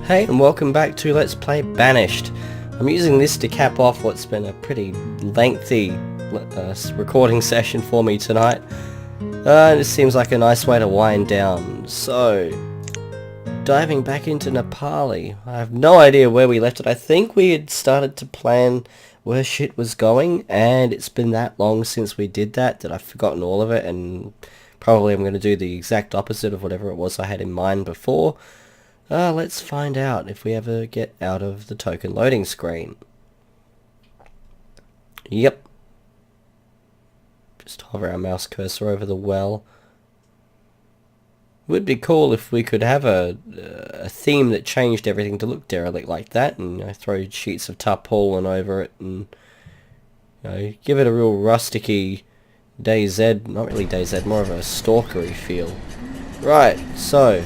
Hey, and welcome back to Let's Play Banished. I'm using this to cap off what's been a pretty lengthy recording session for me tonight. It seems like a nice way to wind down. So, diving back into Nepali. I have no idea where we left it. I think we had started to plan where shit was going, and it's been that long since we did that I've forgotten all of it, and probably I'm going to do the exact opposite of whatever it was I had in mind before. Let's find out if we ever get out of the token loading screen. Yep. Just hover our mouse cursor over the well. Would be cool if we could have a theme that changed everything to look derelict like that, and throw sheets of tarpaulin over it, and give it a real rusticy DayZ, not really DayZ, more of a stalkery feel. Right, so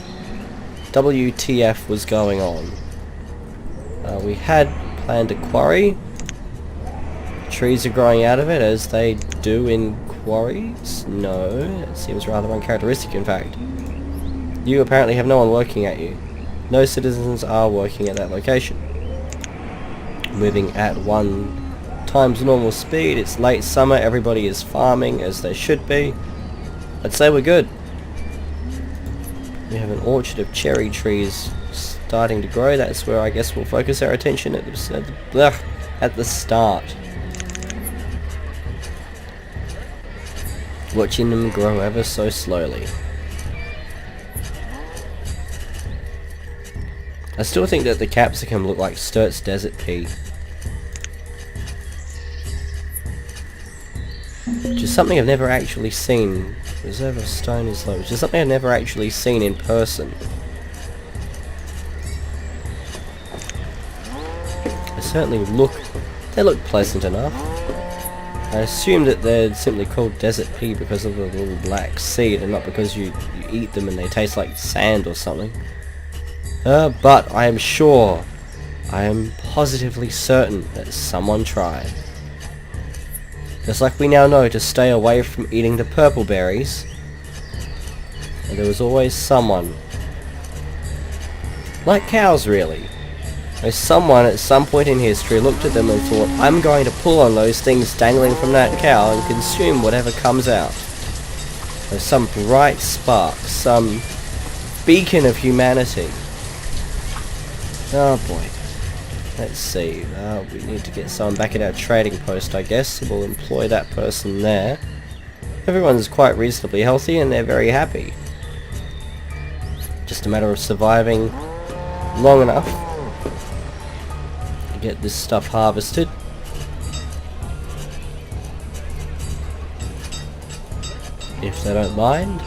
WTF was going on. We had planned a quarry. Trees are growing out of it, as they do in quarries. No, it seems rather uncharacteristic, in fact. You apparently have no one working at you. No citizens are working at that location. Moving at 1 times normal speed. It's late summer, everybody is farming as they should be. I'd say we're good. We have an orchard of cherry trees starting to grow. That's where I guess we'll focus our attention at the start. Watching them grow ever so slowly. I still think that the capsicum look like Sturt's desert pea. Which is something I've never actually seen. Reserve of stone is low. Which is something I've never actually seen in person. They certainly look pleasant enough. I assume that they're simply called desert pea because of the little black seed and not because you eat them and they taste like sand or something. But I am sure, I am positively certain that someone tried. Just like we now know to stay away from eating the purple berries. And there was always someone. Like cows, really. Someone at some point in history looked at them and thought, I'm going to pull on those things dangling from that cow and consume whatever comes out. There's some bright spark, some beacon of humanity. Oh boy. Let's see, we need to get someone back at our trading post, I guess. We'll employ that person there. Everyone's quite reasonably healthy and they're very happy. Just a matter of surviving long enough to get this stuff harvested. If they don't mind.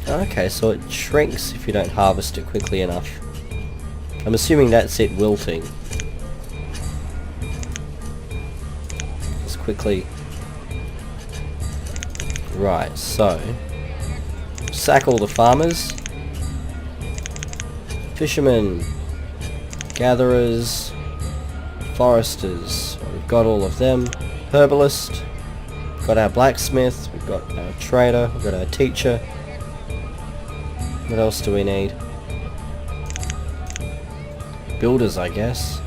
Okay, so it shrinks if you don't harvest it quickly enough. I'm assuming that's it wilting. Let's quickly... Right, so... sack all the farmers. Fishermen. Gatherers. Foresters. We've got all of them. Herbalist. We've got our blacksmith. We've got our trader. We've got our teacher. What else do we need? Builders, I guess.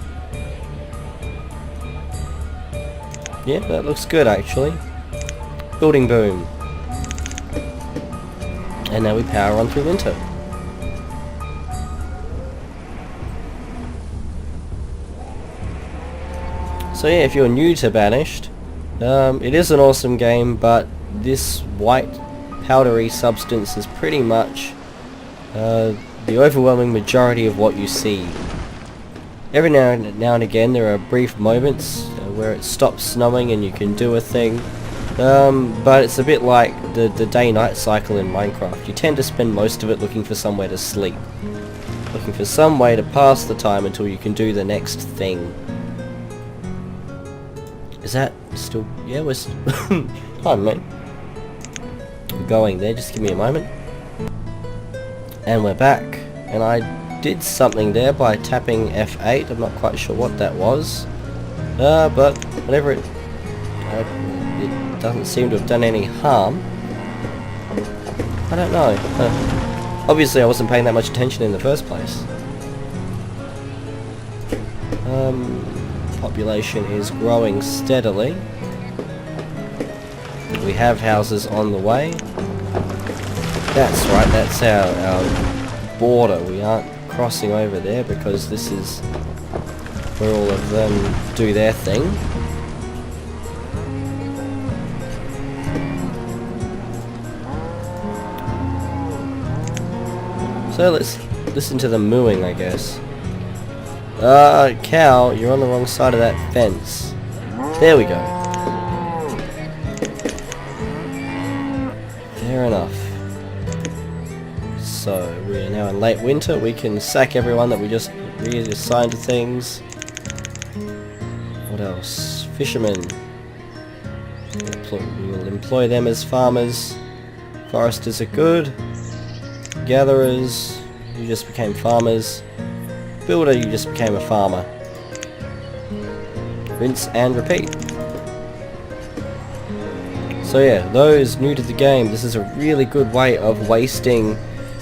Yeah, that looks good actually. Building boom. And now we power on through winter. So yeah, if you're new to Banished, it is an awesome game, but this white powdery substance is pretty much the overwhelming majority of what you see. Every now and again there are brief moments where it stops snowing and you can do a thing, but it's a bit like the day-night cycle in Minecraft. You tend to spend most of it looking for somewhere to sleep, looking for some way to pass the time until you can do the next thing. Is that still... yeah, we're pardon me. We're going there, just give me a moment. And we're back, and I did something there by tapping F8. I'm not quite sure what that was, but whatever it doesn't seem to have done any harm. I don't know. Obviously I wasn't paying that much attention in the first place. Population is growing steadily. We have houses on the way. That's right, that's our border. We aren't crossing over there because this is where all of them do their thing. So let's listen to the mooing, I guess. Cow, you're on the wrong side of that fence. There we go. Fair enough. So, we are now in late winter. We can sack everyone that we just reassigned to things. What else? Fishermen. We will employ them as farmers. Foresters are good. Gatherers, you just became farmers. Builder, you just became a farmer. Rinse and repeat. So yeah, those new to the game, this is a really good way of wasting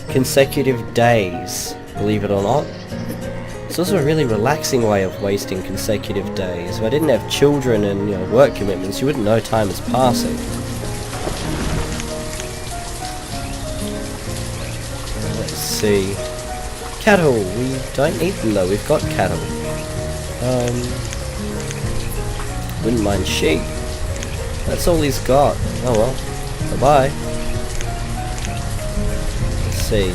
consecutive days, believe it or not. It's also a really relaxing way of wasting consecutive days. If I didn't have children and work commitments, you wouldn't know time is passing. Let's see. Cattle, we don't eat them though, we've got cattle. Wouldn't mind sheep. That's all he's got. Oh well. Bye-bye. Let's see.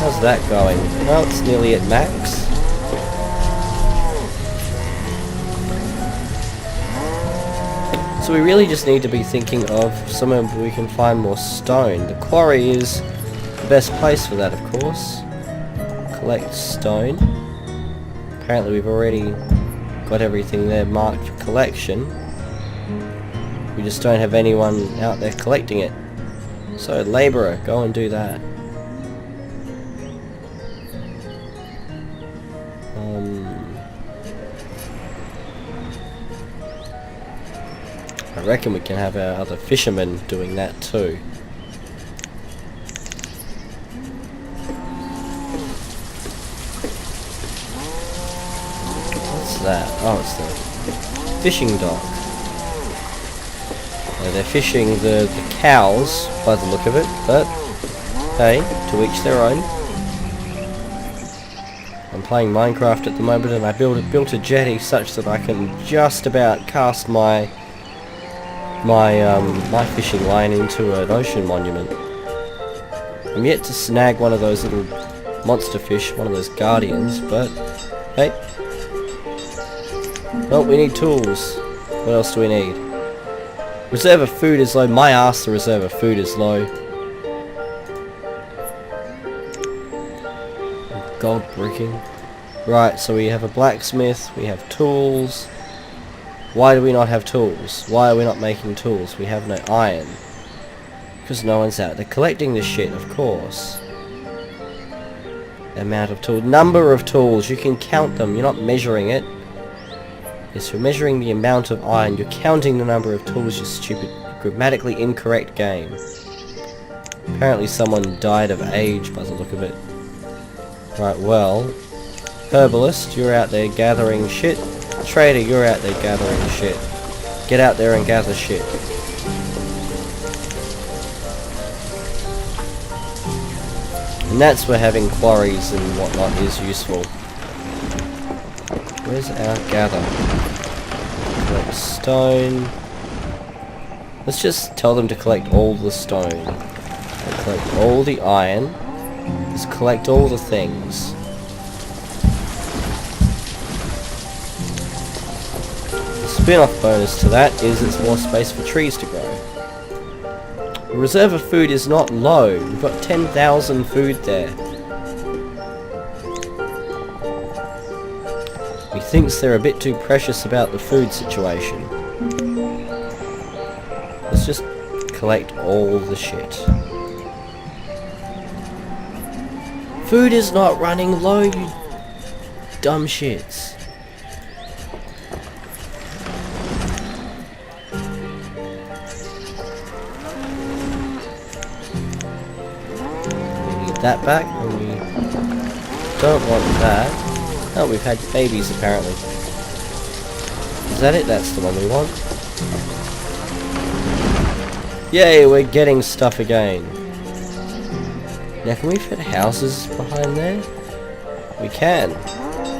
How's that going? Well, it's nearly at max. So we really just need to be thinking of somewhere where we can find more stone. The quarry is the best place for that, of course. Collect stone. Apparently we've already got everything there marked for collection. We just don't have anyone out there collecting it. So labourer, go and do that. I reckon we can have our other fishermen doing that too. What's that? Oh, it's the fishing dock. They're fishing the cows by the look of it, but hey, to each their own. I'm playing Minecraft at the moment and I built a jetty such that I can just about cast my fishing line into an ocean monument. I'm yet to snag one of those little monster fish, one of those guardians, but hey. Oh, we need tools. What else do we need? Reserve of food is low. My ass, the reserve of food is low. Gold bricking. Right, so we have a blacksmith, we have tools. Why do we not have tools? Why are we not making tools? We have no iron. Because no one's out there collecting this shit, of course. Amount of tools. Number of tools. You can count them. You're not measuring it. Yes, you're measuring the amount of iron. You're counting the number of tools, you stupid, grammatically incorrect game. Apparently someone died of age by the look of it. Right, well. Herbalist, you're out there gathering shit. Trader, you're out there gathering shit. Get out there and gather shit. And that's where having quarries and whatnot is useful. Where's our gather? Collect stone. Let's just tell them to collect all the stone. And collect all the iron. Just collect all the things. Spin-off bonus to that is it's more space for trees to grow. The reserve of food is not low. We've got 10,000 food there. He thinks they're a bit too precious about the food situation. Let's just collect all the shit. Food is not running low, you dumb shits. that back, and we don't want that. Oh, we've had babies apparently. Is that it? That's the one we want. Yay, we're getting stuff again. Now can we fit houses behind there? We can.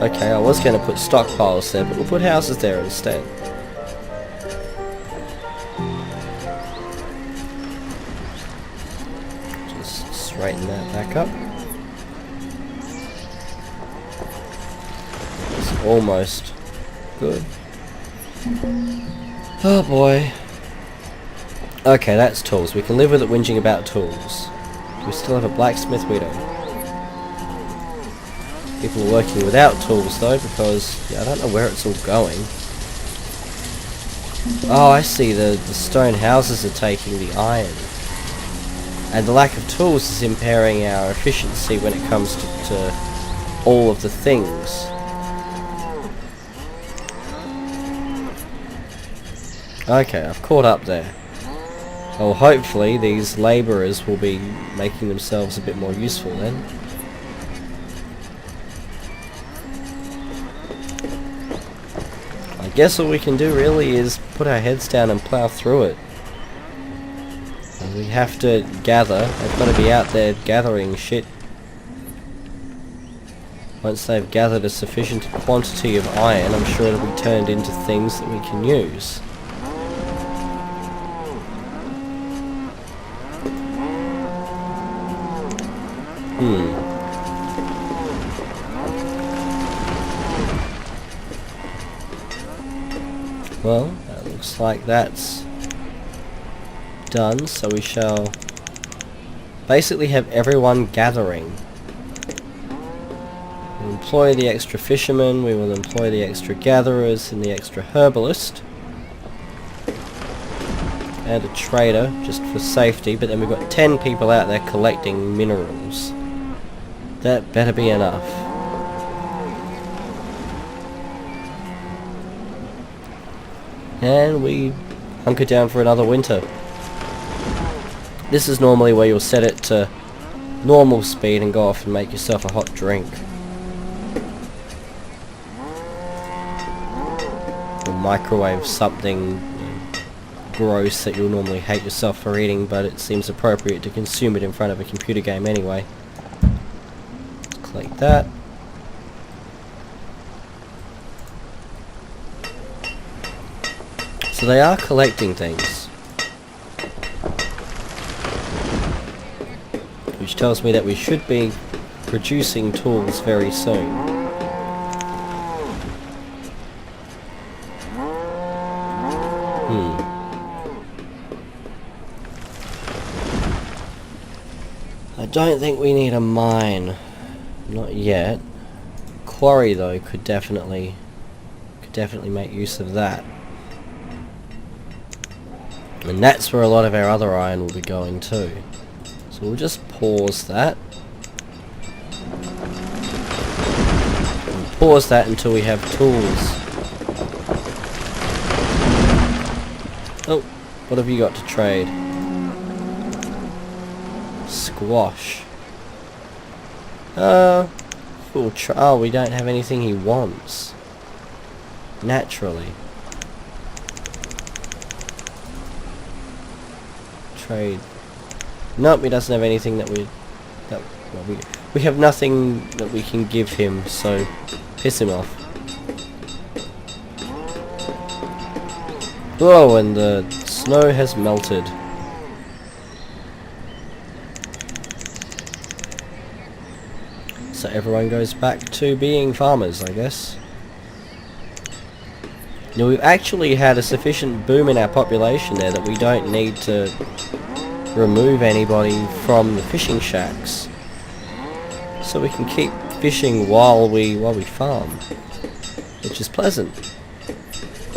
Okay, I was going to put stockpiles there, but we'll put houses there instead. Just straighten that back up. It's almost good. Oh boy. Okay, that's tools. We can live with it whinging about tools. Do we still have a blacksmith? We don't. People are working without tools though, because I don't know where it's all going. Oh, I see. The stone houses are taking the iron. And the lack of tools is impairing our efficiency when it comes to all of the things. Okay, I've caught up there. Well, hopefully these labourers will be making themselves a bit more useful then. I guess all we can do really is put our heads down and plough through it. And we have to gather. They've got to be out there gathering shit. Once they've gathered a sufficient quantity of iron, I'm sure it'll be turned into things that we can use. Well, that looks like that's done, so we shall basically have everyone gathering. We'll employ the extra fishermen, we will employ the extra gatherers and the extra herbalist. And a trader, just for safety, but then we've got 10 people out there collecting minerals. That better be enough. And we hunker down for another winter. This is normally where you'll set it to normal speed and go off and make yourself a hot drink. Or microwave something gross that you'll normally hate yourself for eating, but it seems appropriate to consume it in front of a computer game anyway. Like that. So they are collecting things, which tells me that we should be producing tools very soon. I don't think we need a mine. Not yet. Quarry though could definitely make use of that. And that's where a lot of our other iron will be going too. So we'll just pause that. And pause that until we have tools. Oh, what have you got to trade? Squash. Oh, we don't have anything he wants. Naturally. Trade. Nope, he doesn't have anything that we have nothing that we can give him, so piss him off. Oh, and the snow has melted. So everyone goes back to being farmers, I guess. Now we've actually had a sufficient boom in our population there that we don't need to remove anybody from the fishing shacks. So we can keep fishing while we farm, which is pleasant.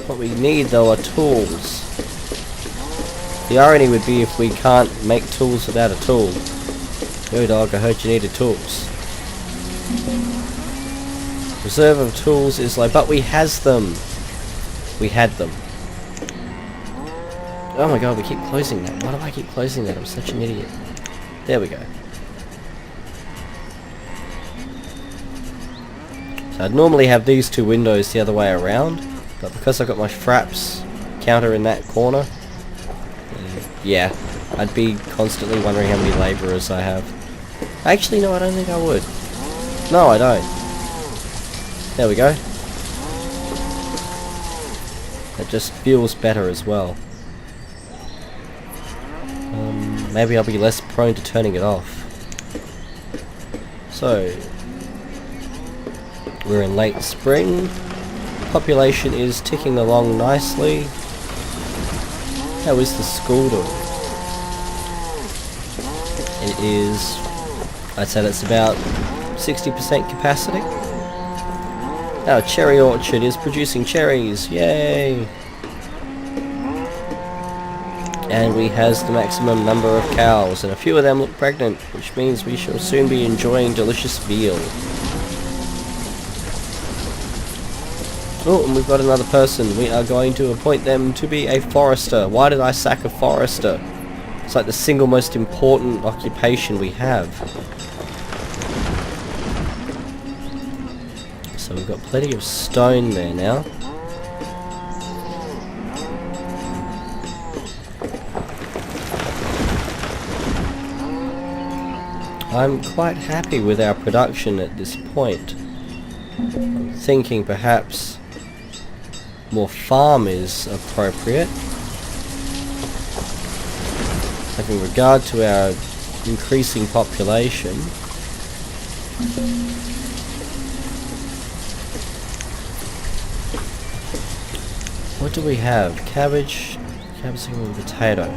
What we need though are tools. The irony would be if we can't make tools without a tool. Yo dog, I heard you needed tools. Reserve of tools is like, but we has them. We had them. Oh my god, we keep closing that. Why do I keep closing that? I'm such an idiot. There we go. So I'd normally have these two windows the other way around, but because I've got my fraps counter in that corner, yeah, I'd be constantly wondering how many labourers I have. Actually, no, I don't think I would. No, I don't. There we go. It just feels better as well. Maybe I'll be less prone to turning it off. So, we're in late spring. Population is ticking along nicely. How is the school doing? It is, I'd say that's about 60% capacity. Our cherry orchard is producing cherries, yay! And we has the maximum number of cows, and a few of them look pregnant, which means we shall soon be enjoying delicious veal. Oh, and we've got another person. We are going to appoint them to be a forester. Why did I sack a forester? It's like the single most important occupation we have. So we've got plenty of stone there now. I'm quite happy with our production at this point. I'm thinking perhaps more farm is appropriate. Like in regard to our increasing population. What do we have? Cabbage, capsicum and potato.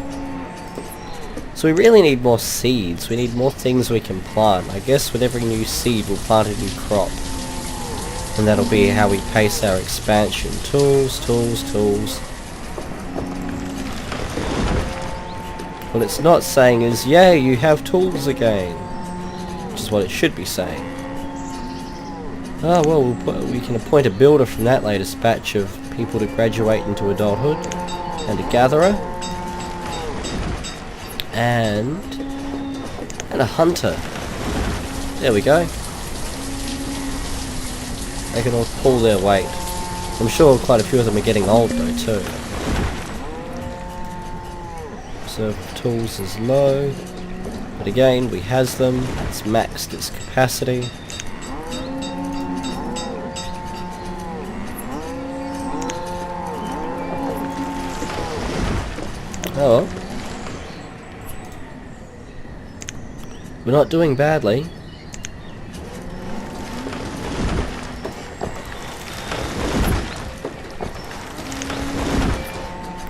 So we really need more seeds. We need more things we can plant. I guess with every new seed we'll plant a new crop. And that'll be how we pace our expansion. Tools, tools, tools. What it's not saying is, yay, you have tools again. Which is what it should be saying. Oh well, we can appoint a builder from that latest batch of people to graduate into adulthood. And a gatherer. And a hunter. There we go. They can all pull their weight. I'm sure quite a few of them are getting old though too. Reserve of tools is low. But again, we has them. It's maxed its capacity. Oh well. We're not doing badly.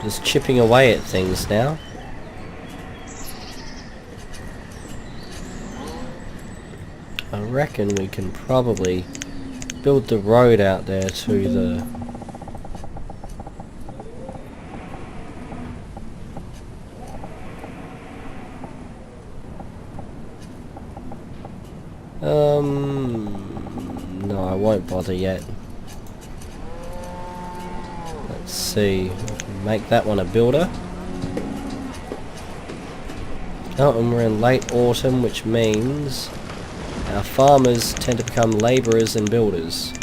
Just chipping away at things now. I reckon we can probably build the road out there to the... no, I won't bother yet. Let's see, we can make that one a builder. Oh, and we're in late autumn, which means our farmers tend to become labourers and builders.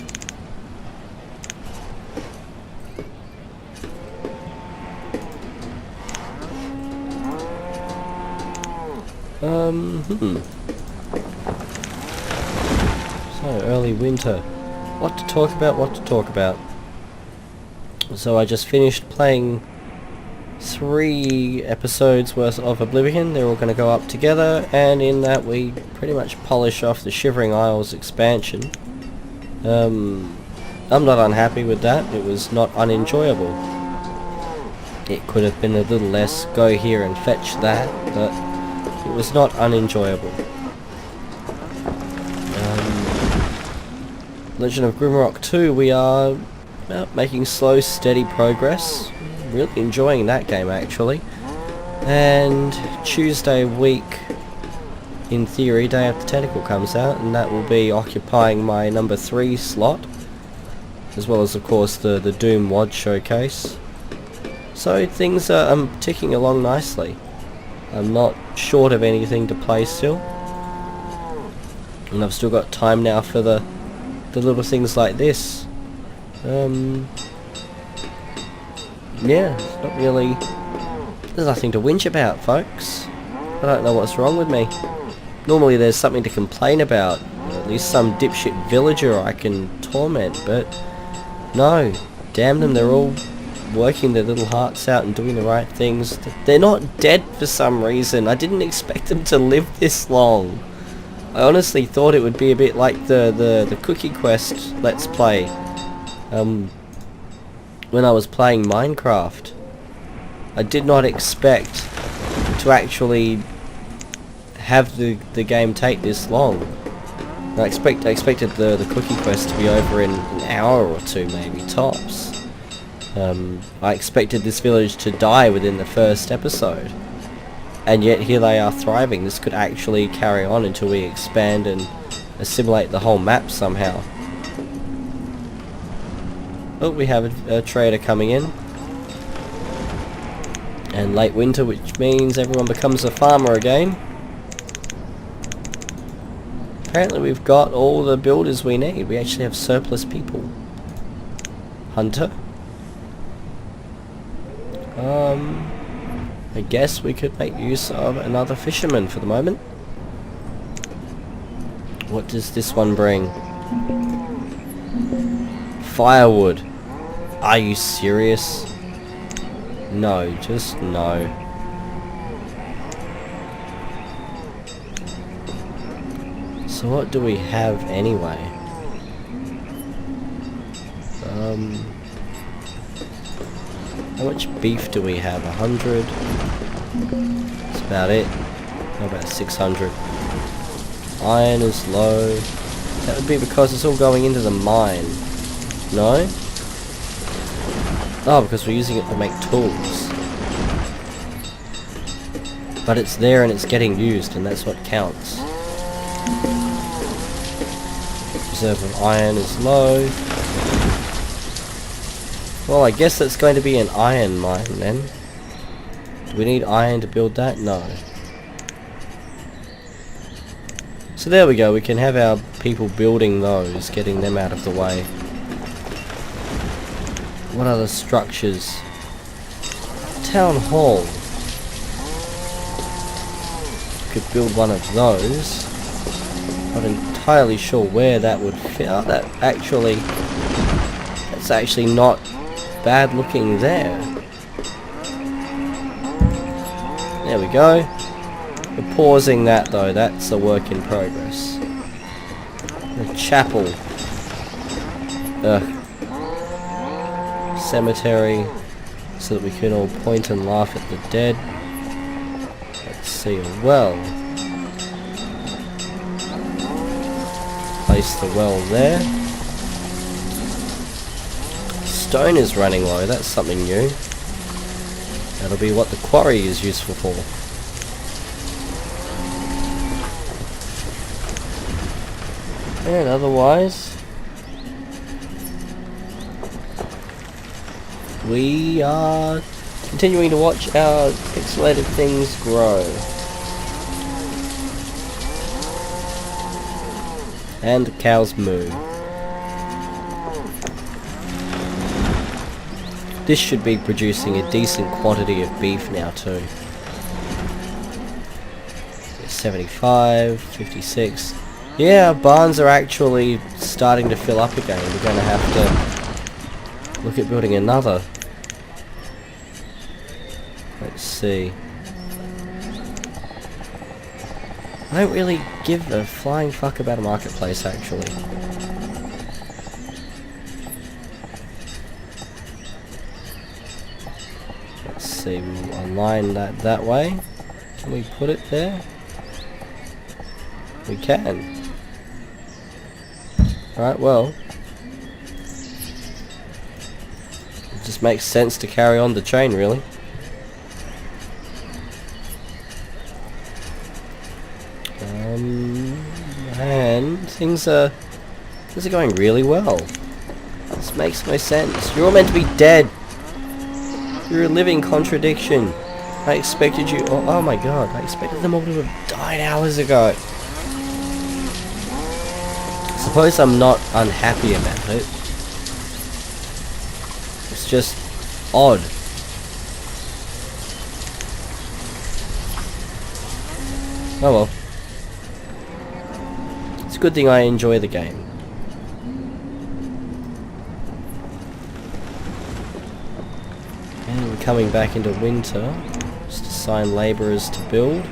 So, early winter. What to talk about, what to talk about. So I just finished playing 3 episodes worth of Oblivion. They're all going to go up together, and in that we pretty much polish off the Shivering Isles expansion. I'm not unhappy with that. It was not unenjoyable. It could have been a little less go here and fetch that, but it was not unenjoyable. Legend of Grimrock 2, we are making slow, steady progress. Really enjoying that game actually. And Tuesday week, in theory, Day of the Tentacle comes out, and that will be occupying my number 3 slot, as well as of course the Doom WOD showcase. So things are ticking along nicely. I'm not short of anything to play still, and I've still got time now for the the little things like this. Yeah, it's not really... There's nothing to whinge about, folks. I don't know what's wrong with me. Normally there's something to complain about. At least some dipshit villager I can torment, but... No. Damn them, they're all working their little hearts out and doing the right things. They're not dead for some reason. I didn't expect them to live this long. I honestly thought it would be a bit like the Cookie Quest Let's Play. When I was playing Minecraft. I did not expect to actually have the game take this long. I expected the Cookie Quest to be over in an hour or two, maybe, tops. I expected this village to die within the first episode. And yet here they are thriving. This could actually carry on until we expand and assimilate the whole map somehow. Oh, we have a trader coming in. And late winter, which means everyone becomes a farmer again. Apparently we've got all the builders we need. We actually have surplus people. Hunter. I guess we could make use of another fisherman for the moment. What does this one bring? Firewood. Are you serious? No, just no. So what do we have anyway? How much beef do we have? 100? That's about it. How about 600? Iron is low. That would be because it's all going into the mine. No? Oh, because we're using it to make tools. But it's there and it's getting used, and that's what counts. Reserve of iron is low. Well, I guess that's going to be an iron mine then. Do we need iron to build that? No. So there we go, we can have our people building those, getting them out of the way. What other structures? Town hall. Could build one of those. Not entirely sure where that would fit. Oh, that's actually not bad looking there. There we go. We're pausing that though, that's a work in progress. The chapel. Cemetery, so that we can all point and laugh at the dead. Let's see, a well. Place the well there. Stone is running low, that's something new. That'll be what the quarry is useful for. And otherwise, we are continuing to watch our pixelated things grow. And the cows moo. This should be producing a decent quantity of beef now too. 75, 56. Yeah, our barns are actually starting to fill up again. We're going to have to look at building another. Let's see. I don't really give a flying fuck about a marketplace actually. Let's see, we'll align that way. Can we put it there? We can. Right, well. It just makes sense to carry on the chain, really. And things are going really well. This makes no sense. You're all meant to be dead. You're a living contradiction. I expected you... Oh my god, I expected them all to have died hours ago. Suppose I'm not unhappy about it. It's just odd. Oh well. It's a good thing I enjoy the game. And we're coming back into winter. Just assign labourers to build.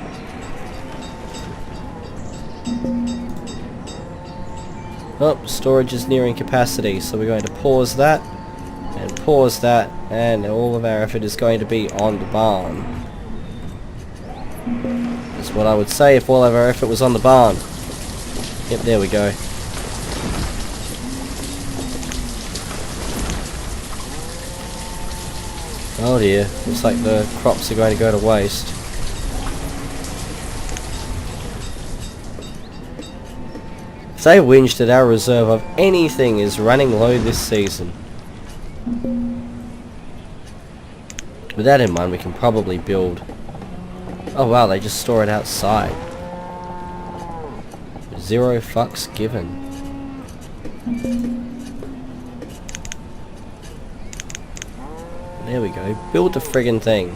Oh, storage is nearing capacity, so we're going to pause that, and all of our effort is going to be on the barn. That's what I would say if all of our effort was on the barn. Yep, there we go. Oh dear, looks like the crops are going to go to waste. They whinged that our reserve of anything is running low this season. With that in mind, we can probably build... Oh wow, they just store it outside. 0 fucks given. There we go. Build the friggin' thing.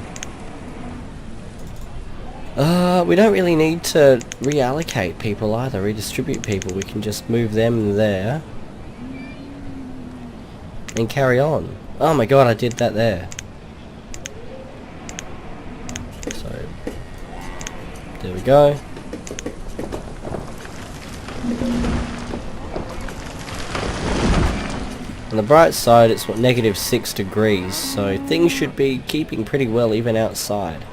We don't really need to reallocate people either, redistribute people. We can just move them there and carry on. Oh my god, I did that there. So, there we go. On the bright side, it's what, -6 degrees, so things should be keeping pretty well even outside.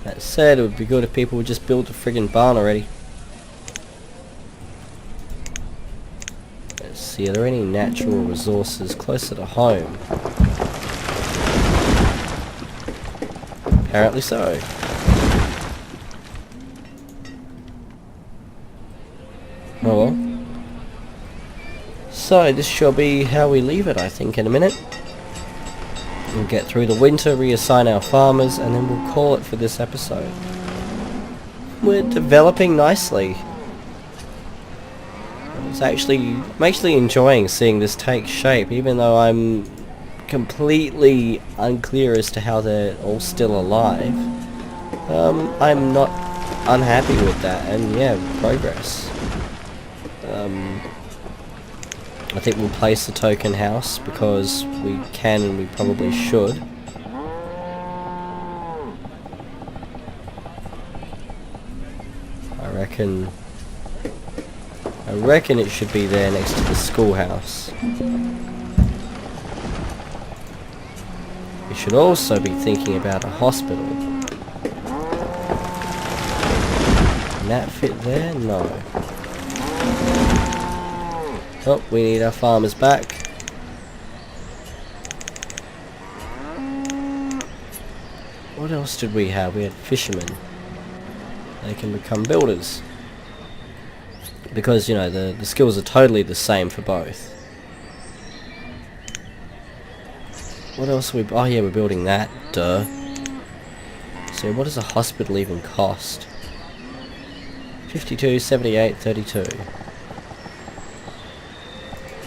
That said, it would be good if people would just build the friggin' barn already. Let's see, are there any natural resources closer to home? Apparently so. Oh well. So, this shall be how we leave it, I think, in a minute. We'll get through the winter, reassign our farmers, and then we'll call it for this episode. We're developing nicely. I'm actually enjoying seeing this take shape, even though I'm completely unclear as to how they're all still alive. I'm not unhappy with that, and yeah, progress. I think we'll place the token house because we can and we probably should. I reckon it should be there next to the schoolhouse. We should also be thinking about a hospital. Can that fit there? No. Oh, we need our farmers back. What else did we have? We had fishermen. They can become builders. Because, you know, the skills are totally the same for both. What else are we... Oh yeah, we're building that. Duh. So what does a hospital even cost? 52, 78, 32.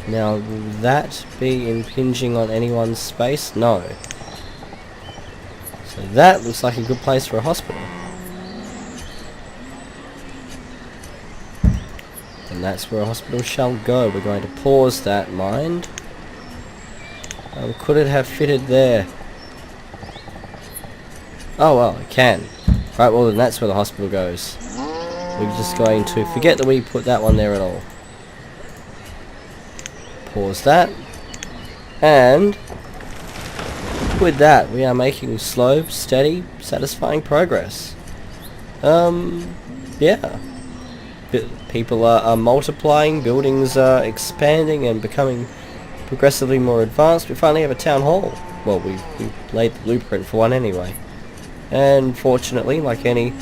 Now, will that be impinging on anyone's space? No. So that looks like a good place for a hospital. And that's where a hospital shall go. We're going to pause that, mind. Could it have fitted there? Oh well, it can. Right, well then that's where the hospital goes. We're just going to forget that we put that one there at all. Pause that, and with that we are making slow, steady, satisfying progress. Yeah, people are multiplying, buildings are expanding and becoming progressively more advanced. We finally have a town hall. Well, we laid the blueprint for one anyway, and fortunately, like any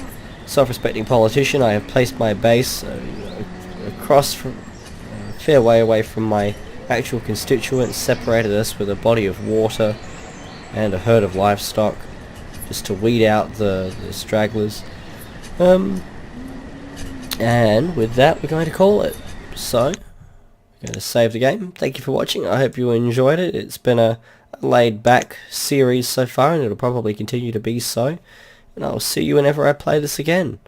self-respecting politician, I have placed my base across from a fair way away from my actual constituents, separated us with a body of water and a herd of livestock. just to weed out the stragglers. And with that, we're going to call it. So, we're going to save the game. Thank you for watching. I hope you enjoyed it. It's been a laid back series so far, and it'll probably continue to be so. And I'll see you whenever I play this again.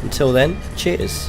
Until then, cheers.